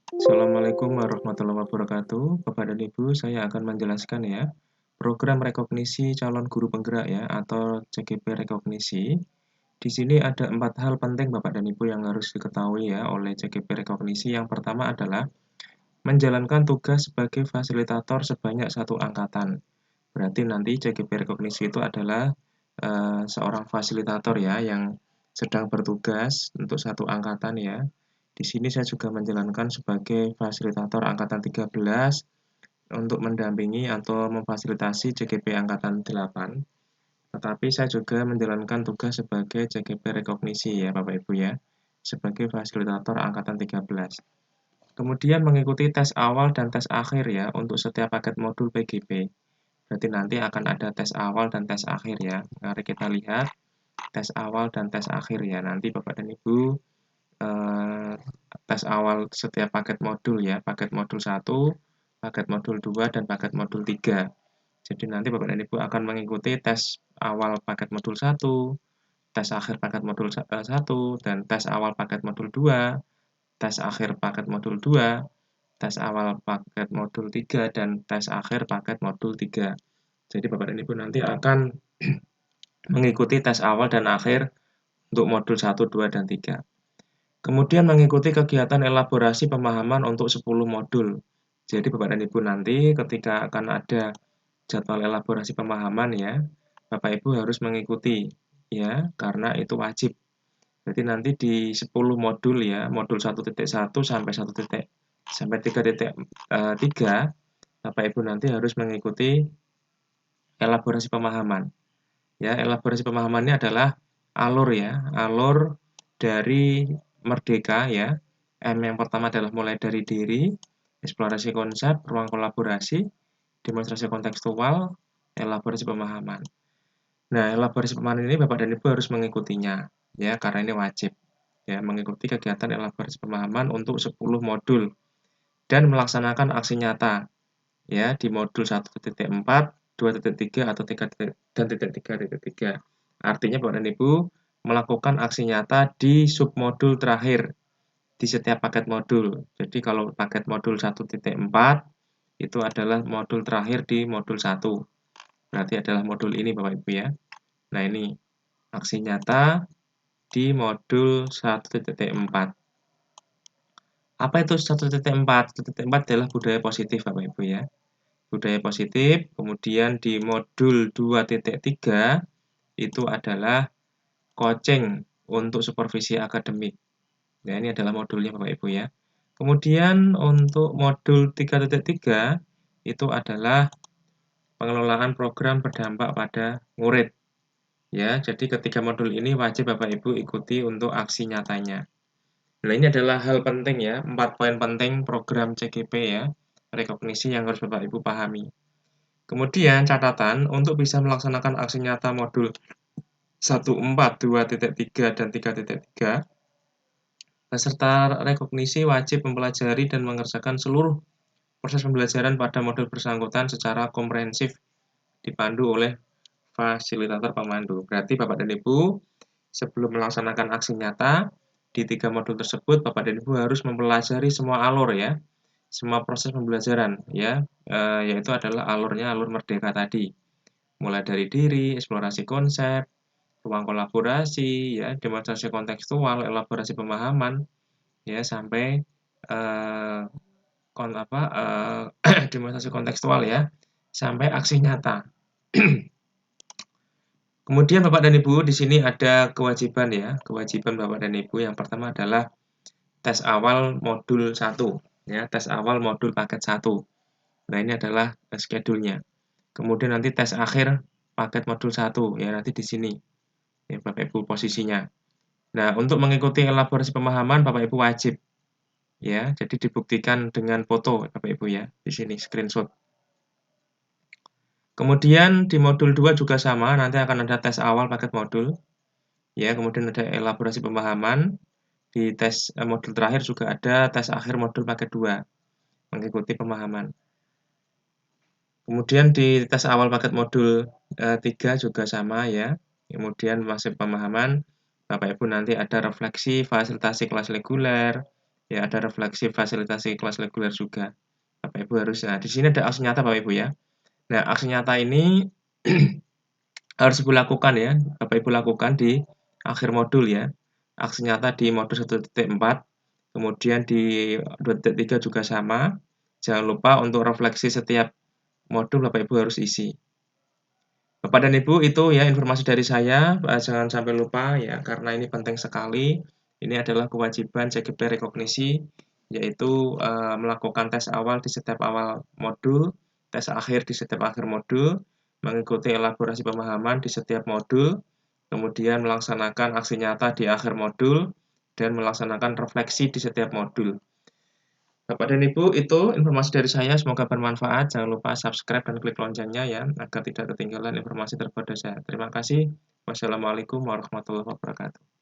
Assalamualaikum warahmatullahi wabarakatuh. Kepada Ibu, saya akan menjelaskan ya, program rekognisi calon guru penggerak ya, atau CGP rekognisi. Di sini ada 4 hal penting Bapak dan Ibu yang harus diketahui ya oleh CGP rekognisi. Yang pertama adalah menjalankan tugas sebagai fasilitator sebanyak satu angkatan. Berarti nanti CGP rekognisi itu adalah seorang fasilitator ya yang sedang bertugas untuk satu angkatan ya. Di sini saya juga menjalankan sebagai fasilitator angkatan 13 untuk mendampingi atau memfasilitasi CGP angkatan 8. Tetapi saya juga menjalankan tugas sebagai CGP rekognisi ya Bapak Ibu ya, sebagai fasilitator angkatan 13. Kemudian mengikuti tes awal dan tes akhir ya untuk setiap paket modul PGP. Berarti nanti akan ada tes awal dan tes akhir ya. Mari kita lihat tes awal dan tes akhir ya. Nanti Bapak dan Ibu tes awal setiap paket modul ya, paket modul 1, paket modul 2, dan paket modul 3. Jadi nanti Bapak dan Ibu akan mengikuti tes awal paket modul 1, tes akhir paket modul 1, dan tes awal paket modul 2, tes akhir paket modul 2, tes awal paket modul 3, dan tes akhir paket modul 3. Jadi Bapak dan Ibu nanti akan mengikuti tes awal dan akhir untuk modul 1, 2, dan 3. Kemudian mengikuti kegiatan elaborasi pemahaman untuk 10 modul. Jadi Bapak dan Ibu nanti ketika akan ada jadwal elaborasi pemahaman ya, Bapak Ibu harus mengikuti ya, karena itu wajib. Jadi nanti di 10 modul ya, modul 1.1 sampai 3.3, Bapak Ibu nanti harus mengikuti elaborasi pemahaman. Ya, elaborasi pemahamannya adalah alur ya, alur dari Merdeka ya. M yang pertama adalah mulai dari diri, eksplorasi konsep, ruang kolaborasi, demonstrasi kontekstual, elaborasi pemahaman. Nah, elaborasi pemahaman ini Bapak dan Ibu harus mengikutinya ya, karena ini wajib. Ya, mengikuti kegiatan elaborasi pemahaman untuk 10 modul dan melaksanakan aksi nyata ya di modul 1.4, 2.3 atau 3 dan 3.3. Artinya Bapak dan Ibu melakukan aksi nyata di submodul terakhir di setiap paket modul. Jadi kalau paket modul 1.4 itu adalah modul terakhir di modul 1. Berarti adalah modul ini Bapak Ibu ya. Nah, ini aksi nyata di modul 1.4. Apa itu 1.4? 1.4 adalah budaya positif Bapak Ibu ya. Budaya positif, kemudian di modul 2.3 itu adalah coaching untuk supervisi akademik. Nah, ini adalah modulnya Bapak Ibu ya. Kemudian untuk modul 3.3 itu adalah pengelolaan program berdampak pada murid. Ya, jadi ketiga modul ini wajib Bapak Ibu ikuti untuk aksi nyatanya. Nah, ini adalah hal penting ya, 4 poin penting program CGP ya, rekognisi yang harus Bapak Ibu pahami. Kemudian catatan untuk bisa melaksanakan aksi nyata modul 1.4, 2.3, dan 3.3, peserta rekognisi wajib mempelajari dan mengerjakan seluruh proses pembelajaran pada modul bersangkutan secara komprehensif dipandu oleh fasilitator pemandu. Berarti Bapak dan Ibu sebelum melaksanakan aksi nyata di 3 modul tersebut, Bapak dan Ibu harus mempelajari semua alur ya, semua proses pembelajaran ya, yaitu adalah alurnya alur merdeka tadi. Mulai dari diri, eksplorasi konsep, ruang kolaborasi, ya, demonstrasi kontekstual, elaborasi pemahaman, ya, sampai eh, demonstrasi kontekstual ya, sampai aksi nyata. Kemudian Bapak dan Ibu di sini ada kewajiban ya, kewajiban Bapak dan Ibu yang pertama adalah tes awal modul 1 ya, tes awal modul paket 1. Nah, ini adalah schedule-nya. Kemudian nanti tes akhir paket modul 1 ya, nanti di sini ya Bapak Ibu posisinya. Nah, untuk mengikuti elaborasi pemahaman Bapak Ibu wajib ya. Jadi dibuktikan dengan foto Bapak Ibu ya. Di sini screenshot. Kemudian di modul 2 juga sama, nanti akan ada tes awal paket modul. Ya, kemudian ada elaborasi pemahaman. Di tes modul terakhir juga ada tes akhir modul paket 2. Mengikuti pemahaman. Kemudian di tes awal paket modul 3 juga sama ya. Kemudian masih pemahaman, Bapak Ibu nanti ada refleksi, fasilitasi kelas reguler, Ya, ada refleksi fasilitasi kelas reguler juga. Bapak Ibu harus, nah di sini ada aksi nyata Bapak Ibu ya. Nah, aksi nyata ini harus Ibu lakukan ya, Bapak Ibu lakukan di akhir modul ya. Aksi nyata di modul 1.4, kemudian di 2.3 juga sama. Jangan lupa untuk refleksi setiap modul Bapak Ibu harus isi. Bapak dan Ibu, itu ya informasi dari saya, jangan sampai lupa ya, karena ini penting sekali. Ini adalah kewajiban CGP rekognisi, yaitu melakukan tes awal di setiap awal modul, tes akhir di setiap akhir modul, mengikuti elaborasi pemahaman di setiap modul, kemudian melaksanakan aksi nyata di akhir modul, dan melaksanakan refleksi di setiap modul. Bapak dan Ibu, itu informasi dari saya, semoga bermanfaat. Jangan lupa subscribe dan klik loncengnya ya, agar tidak ketinggalan informasi terbaru dari saya. Terima kasih. Wassalamualaikum warahmatullahi wabarakatuh.